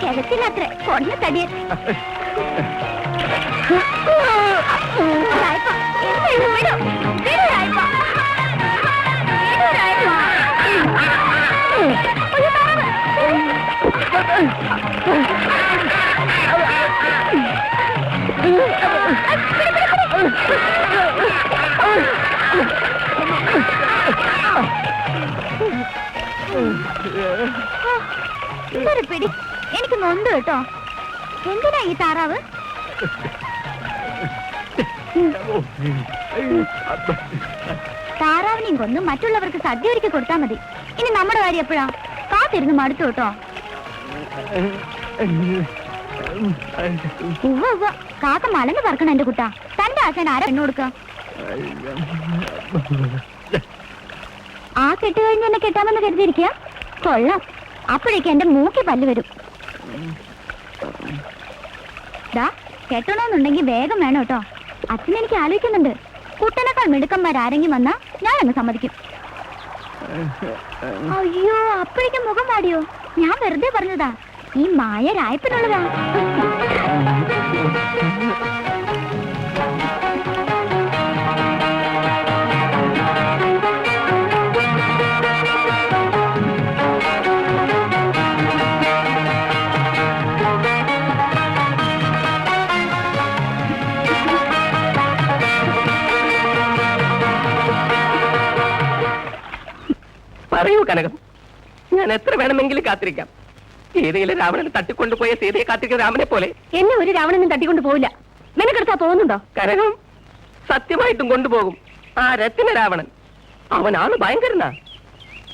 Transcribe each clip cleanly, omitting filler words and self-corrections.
കിഴക്കിനത്ര കൊണ്ട തടിയ പിടി എനിക്ക് നൊന്ത് കേട്ടോ. എന്തിനാ ഈ താറാവ്? താറാവിനെയും കൊന്ന് മറ്റുള്ളവർക്ക് സദ്യ ഒരുക്കി കൊടുത്താൽ മതി. ഇനി നമ്മുടെ കാര്യം എപ്പോഴാ? കാത്തിരുന്ന് മടുത്തു കേട്ടോ. കാക്ക മലന്ന് പറക്കണം എന്റെ കുട്ടാ. തന്റെ ആശാൻ ആരാ പെണ്ണു കൊടുക്ക? ആ കെട്ട് കഴിഞ്ഞ് എന്നെ കെട്ടാമെന്ന് കരുതിയിരിക്കുക. കൊള്ളാം. അപ്പോഴേക്ക് എന്റെ മൂക്കി പല്ല് വരും. കെട്ടണമെന്നുണ്ടെങ്കിൽ വേഗം വേണം കേട്ടോ. അച്ഛൻ എനിക്ക് ആലോചിക്കുന്നുണ്ട്. കുട്ടനേക്കാൾ മിടുക്കന്മാരാരെങ്കിലും വന്നാ ഞാനങ്ങ് സമ്മതിക്കും. അയ്യോ, അപ്പോഴേക്കും മുഖം വാടിയോ? ഞാൻ വെറുതെ പറഞ്ഞതാ. ഈ മായ രായപ്പിനുള്ളതാ. പറയൂ കനകം, ഞാൻ എത്ര വേണമെങ്കിലും കാത്തിരിക്കാം. സീതയിലെ രാവണനെ തട്ടിക്കൊണ്ടുപോയ സീതയെ കാത്തിരിക്കുന്ന രാമനെ പോലെ എന്നെ ഒരു രാവണനും തട്ടിക്കൊണ്ടു പോവില്ല. നിനക്കെടുത്താ പോകുന്നുണ്ടോ? കനകം, സത്യമായിട്ടും കൊണ്ടുപോകും. ആ രത്തിന രാവണൻ അവനാണ് ഭയങ്കരനാ.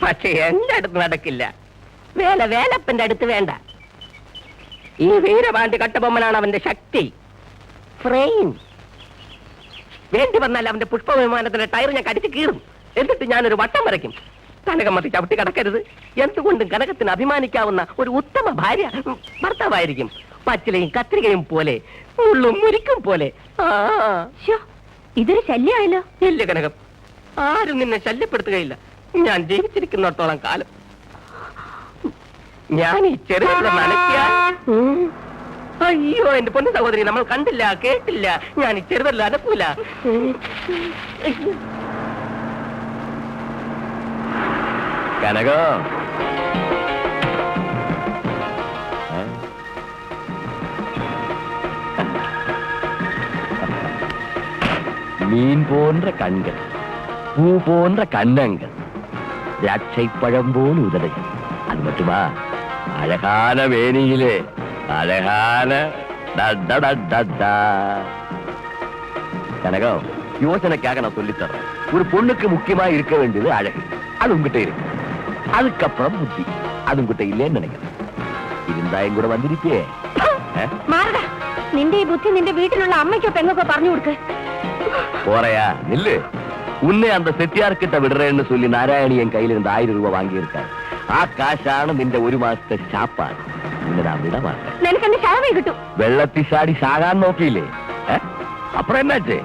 പക്ഷെ എന്റെ അടുത്ത് നടക്കില്ല. വേലപ്പന്റെ അടുത്ത് വേണ്ട. ഈ വീരപാണ്ഡ്യ കട്ടബൊമ്മനാണ് അവന്റെ ശക്തി. ഫ്രെയിം വേണ്ടി വന്നാൽ അവന്റെ പുഷ്പവിമാനത്തിന്റെ ടയർ ഞാൻ കടിച്ചു കീറും. എന്നിട്ട് ഞാനൊരു വട്ടം വരയ്ക്കും. കനകമതി ചവിട്ടി കടക്കരുത്. എന്തുകൊണ്ടും കനകത്തിന് അഭിമാനിക്കാവുന്ന ഒരു ഉത്തമ ഭാര്യ ഭർത്താവായിരിക്കും. പച്ചിലയും കത്രികയും പോലെ, മുള്ളും മുരിക്കും പോലെ. ഇതൊരു ശല്യമായല്ലോ. ഇല്ല കനകം, ആരും നിന്നെ ശല്യപ്പെടുത്തുകയില്ല. ഞാൻ ജീവിച്ചിരിക്കുന്നിടത്തോളം കാലം. ഞാൻ ഈ ചെറിയ നനയ്ക്കാൻ. അയ്യോ എന്റെ പൊന്നു സഹോദരി, നമ്മൾ കണ്ടില്ല, കേട്ടില്ല. ഞാൻ ഈ ചെറുതല്ല അനക്കൂല. കനകം, மீன் போன்ற கண்கள், பூ போன்ற கன்னங்கள், திராட்சைப்பழம் போல் உதடுகள். அது மட்டுமா, அழகான வேணியிலே அழகான கனகம், யோசனைக்காக நான் சொல்லித்தர்றேன். ஒரு பொண்ணுக்கு முக்கியமா இருக்க வேண்டியது அழகு. அது உங்ககிட்ட இருக்கு. அதுக்கப்புறம் புத்தி. அது உங்ககிட்ட இல்லைன்னு நினைக்கிறேன். இருந்தா என் கூட வந்திருப்பே. മാറടാ. നിന്റെ ഈ ബുദ്ധി നിന്റെ വീട്ടിലുള്ള അമ്മയ്ക്കോ പെങ്ങൾക്കോ പറഞ്ഞു കൊടുക്ക്. போறையா நில்லு. உன்னை அந்த செட்டியார்கிட்ட விடுறேன்னு சொல்லி நாராயணி என் கையில இருந்து 1000 ரூபாய் வாங்கியிருக்காரு. ആ കാശാണ് നിന്റെ ഒരു മാസത്തെ ശാപ്പാണ്. നിന്നെ ഞാൻ വിട മാറ്റേൻ. നിനക്ക് എന്റെ ശവമേ കിട്ടും. വെള്ളത്തി ചാടി സാകാൻ നോക്കിയില്ലേ? അപ്പുറം എന്നാച്ചേ?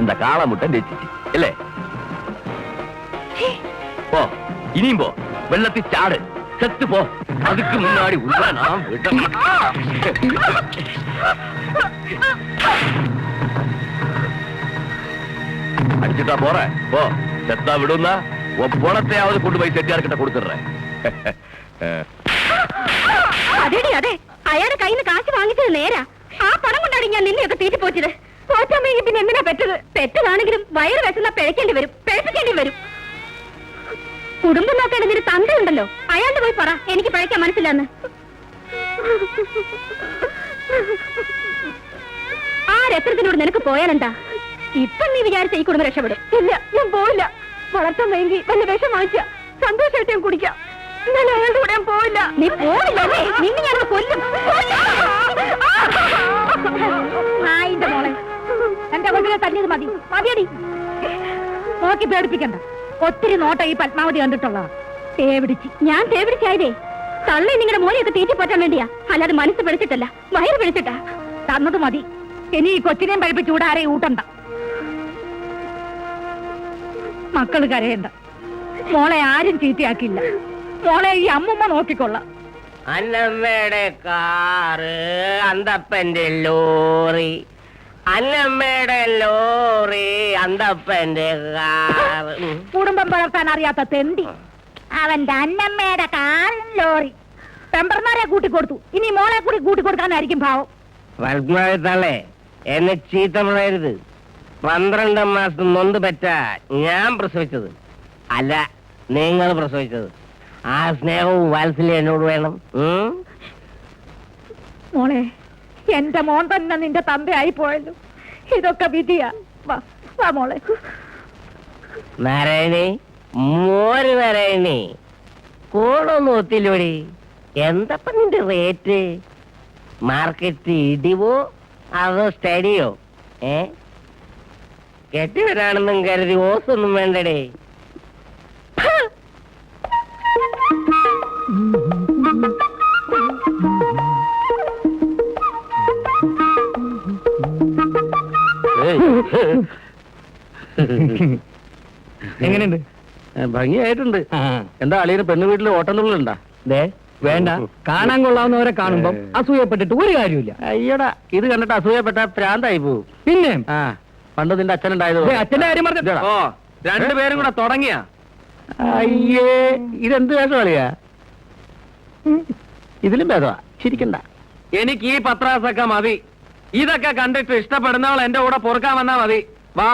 அந்த காளமுட்டை நெச்சிச்சு இல்லே. போ, இனியும் போ. வெள்ளத்தி சாடு, செத்து போ. அதுக்கு முன்னாடி உள்ள நான் விட. அடிச்சுட்டா போறேன். போ, செத்தா விடுன்னா பொணத்தையாவது கொண்டு போய் செட்டியார்கிட்ட கொடுத்துடுறேன். അതെടി അതെ, അയാളുടെ കയ്യിൽ നിന്ന് കാശ് വാങ്ങിച്ചത് നേരാ. ആ പണം കൊണ്ടാണ് ഞാൻ നിന്നെയൊക്കെ തീറ്റി പോച്ചത്. പോറ്റാമെങ്കിൽ പിന്നെ എന്തിനാ പെറ്റത്? പെറ്റതാണെങ്കിലും വയറ് വെച്ചെന്നാ പിഴക്കേണ്ടി വരും, പിഴപ്പിക്കേണ്ടി വരും. കുടുംബം നോക്കേണ്ട നിന്റെ തന്തയുണ്ടല്ലോ, അയാളുടെ പോയി പറ എനിക്ക് പിഴയ്ക്കാൻ മനസ്സിലാന്ന്. ആ രത്നത്തിനോട് നിനക്ക് പോയാലെന്താ? ഇപ്പൊ നീ വിചാരിച്ച ഈ കുടുംബം രക്ഷപ്പെടും. ഇല്ല, ഞാൻ പോയില്ല. വളർത്താൻ വേണ്ടി വല്ല വിഷം വാങ്ങിച്ച സന്തോഷമായിട്ട് ഞാൻ കുടിക്കാം. എന്നാലും അയാളുടെ കൂടെ ഞാൻ പോയില്ല. നീ പോയില്ലേ? നിന്നെ ഞാൻ കൊല്ലും. ആയിന്റെ മോളെ, എന്റെ വീട്ടിലെ തല്ലിയത് മതി. മതിയടി. നോക്കി പേടിപ്പിക്കണ്ട. ഒത്തിരി നോട്ട ഈ പത്മാവതി കണ്ടിട്ടുള്ള തേവിടിച്ച്. ഞാൻ തേവിടിച്ചായതേ തള്ളി നിങ്ങളുടെ മോനെയൊക്കെ തീറ്റി പറ്റാൻ വേണ്ടിയാ, അല്ലാതെ മനസ്സ് പിടിച്ചിട്ടല്ല, വയറ് പിടിച്ചിട്ടാ. തന്നത് മതി. ഇനി ഈ കൊച്ചിനെയും പഴിപ്പിച്ച് ചൂടാരെ ഊട്ടണ്ട. മക്കള് കരയണ്ട. മോളെ ആരും ചീത്തയാക്കില്ല. മോളെ ഈ അമ്മുമ്മ നോക്കിക്കൊള്ളാം. അന്നമ്മയുടെ കാറ്, അന്തപ്പന്റെ ലോറി, അന്നമ്മയുടെ ലോറി, അന്തപ്പന്റെ കാറ്. കുടുംബം പുലർത്താൻ അറിയാത്ത തെണ്ടി. അവന്റെ അന്നമ്മയുടെ കാറും ലോറി പെമ്പർമാരെ കൂട്ടിക്കൊടുത്തു. ഇനി മോളെ കൂടി കൂട്ടിക്കൊടുക്കാനായിരിക്കും ഭാവം. തള്ളേ, എന്നെ ചീത്ത പറയരുത്. 12 മാസം നൊന്ത് പറ്റ ഞാൻ പ്രസവിച്ചത് അല്ല, നിങ്ങൾ പ്രസവിച്ചത്. ആ സ്നേഹവും വാത്സല്യം എന്നോട് വേണം. മോളെ, എന്റെ മോൻ തന്നെ നിന്റെ തന്തയായി പോയല്ലോ. ഇതൊക്കെ വിധിയാ. വാ മോളെ. നാരായണി, മോര് നാരായണി, കോളൊന്നും ഒത്തില്ലോടി. എന്തപ്പ നിന്റെ റേറ്റ്? മാർക്കറ്റ് ഇടിവോ അതോ സ്റ്റഡിയോ? കെട്ടിവരാണെന്നും കരുതി ഓസൊന്നും വേണ്ടടേ. എങ്ങനെയുണ്ട്? ഭംഗിയായിട്ടുണ്ട്. എന്താ അളിയന് പെണ്ണു വീട്ടിൽ ഓട്ടന്നുള്ളുണ്ടാ? വേണ്ട, കാണാൻ കൊള്ളാവുന്നവരെ കാണുമ്പം അസൂയപ്പെട്ടിട്ട് ഒരു കാര്യമില്ല. അയ്യടാ, ഇത് കണ്ടിട്ട് അസൂയപ്പെട്ട പ്രാന്തായി പോവും. പിന്നെ പണ്ട് നിന്റെ അച്ഛനുണ്ടായത് അച്ഛന്റെ കാര്യം പറഞ്ഞ രണ്ടുപേരും കൂടെ തുടങ്ങിയ. അയ്യേ, ഇതെന്ത് വേഷം കളിയാ? ഇതിലും ഭേദമാ, ചിരിക്കണ്ട. എനിക്ക് ഈ പത്രാസൊക്കെ മതി. ഇതൊക്കെ കണ്ടിട്ട് ഇഷ്ടപ്പെടുന്നവൾ എന്റെ കൂടെ പൊറുക്കാൻ വന്നാ മതി. വാ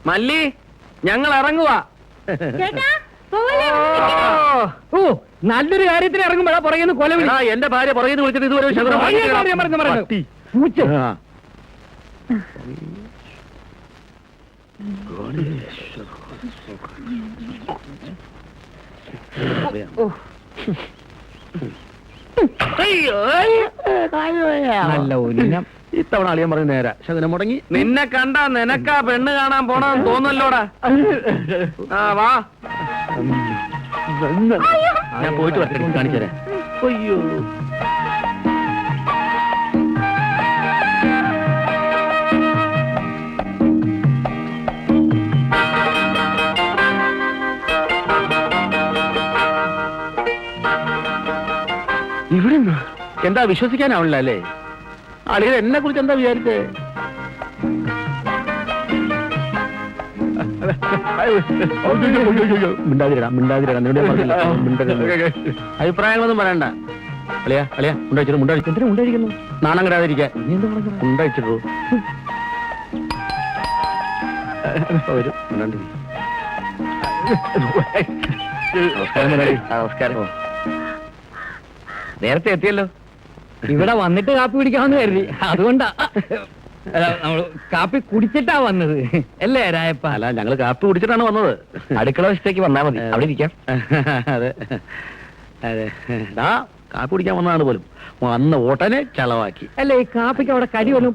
മല്ലി, ഞങ്ങൾ ഇറങ്ങുവാ. ഓ, നല്ലൊരു കാര്യത്തിന് ഇറങ്ങുമ്പോഴാ പുറകെന്ന് കൊല വിളി. എന്റെ ഭാര്യ പുറകെന്ന് വിളിച്ചിട്ട് ഇതുവരെ നല്ല ഉന്നം. ഇത്തവണ അളിയൻ പറഞ്ഞ നേരാ. ശകനം മുടങ്ങി. നിന്നെ കണ്ടാ നിനക്കാ പെണ്ണ് കാണാൻ പോണെന്ന് തോന്നല്ലോടാ. ആ വാ, ഞാൻ പോയിട്ട് വരട്ടെ, കാണിച്ചു തരാം. അയ്യോ, ഇവിടെ എന്താ വിശ്വസിക്കാനാവില്ല അല്ലേ? അളിയൻ എന്നെ കുറിച്ച് എന്താ വിചാരിച്ചേ? അഭിപ്രായങ്ങളൊന്നും പറയണ്ട. അളിയാ അളിയാ മുണ്ടഴിച്ചിട്ട് മുണ്ടഴിച്ചു മുണ്ടഴിക്കുന്നു. നാണം കിടാതിരിക്കാൻ മുണ്ടഴിച്ചിട്ടു വരും. നമസ്കാരം. നേരത്തെ എത്തിയല്ലോ. ഇവിടെ വന്നിട്ട് കാപ്പി കുടിക്കാമെന്ന് കരുതി. അതുകൊണ്ടാ നമ്മള് കാപ്പി കുടിച്ചിട്ടാ വന്നത് അല്ലേ രായപ്പ? അല്ല, ഞങ്ങള് കാപ്പി കുടിച്ചിട്ടാണ് വന്നത്. അടുക്കള വശത്തേക്ക് വന്നാൽ മതി, അവിടെ ഇരിക്കാം. അതെ അതെ, കാപ്പി കുടിക്കാൻ വന്നതാണ് പോലും. വന്ന ഓട്ടനെ ചളവാക്കി. അല്ലേ, ഈ കാപ്പിക്ക് അവിടെ കരി വന്നു.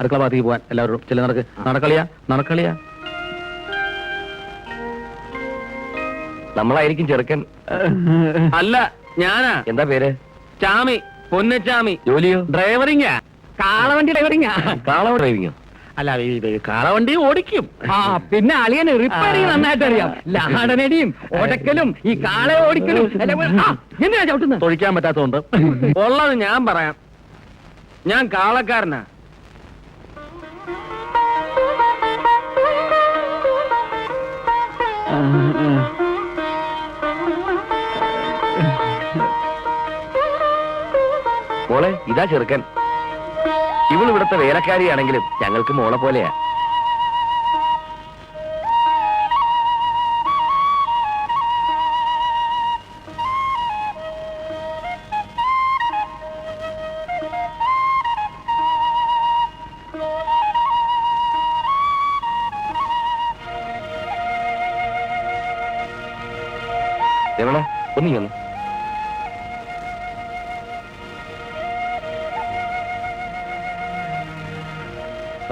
അടുക്കള ഭാഗത്തേക്ക് പോവാൻ എല്ലാവരും ചില നടക്കളിയാ നടക്കളിയാ. നമ്മളായിരിക്കും ചെറുക്കൻ. അല്ല, ഞാനാ. എന്താ പേര്? ചാമി, പൊന്നച്ചാമി. ജോലിയോ? ഡ്രൈവറിങ്ങാ. കാളവണ്ടി ഡ്രൈവറിങ്ങാ. കാള ഡ്രൈവിങ്ങോ? അല്ല, കാളവണ്ടി ഓടിക്കും. ആ, പിന്നെ അളിയന് റിപ്പയറിങ് നന്നായിട്ട് അറിയാം. ലാടനടിയും ഓടക്കലും ഈ കാള ഓടിക്കലും എന്തിനാ ചവിട്ടുന്നത്? തൊഴിക്കാൻ പറ്റാത്തതുകൊണ്ട്. ഉള്ളത് ഞാൻ പറയാം. ഞാൻ കാളക്കാരനാ. മോളെ, ഇതാ ചെറുക്കൻ. ഇവൾ ഇവിടുത്തെ വേലക്കാരിയാണെങ്കിലും ഞങ്ങൾക്ക് മോളെ പോലെയാ. രമണ, ഒന്നീ വന്നു.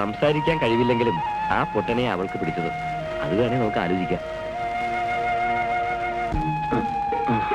സംസാരിക്കാൻ കഴിവില്ലെങ്കിലും ആ പൊട്ടനെ അവൾക്ക് പിടിച്ചത്. അത് വേണേ നമുക്ക് ആലോചിക്കാം.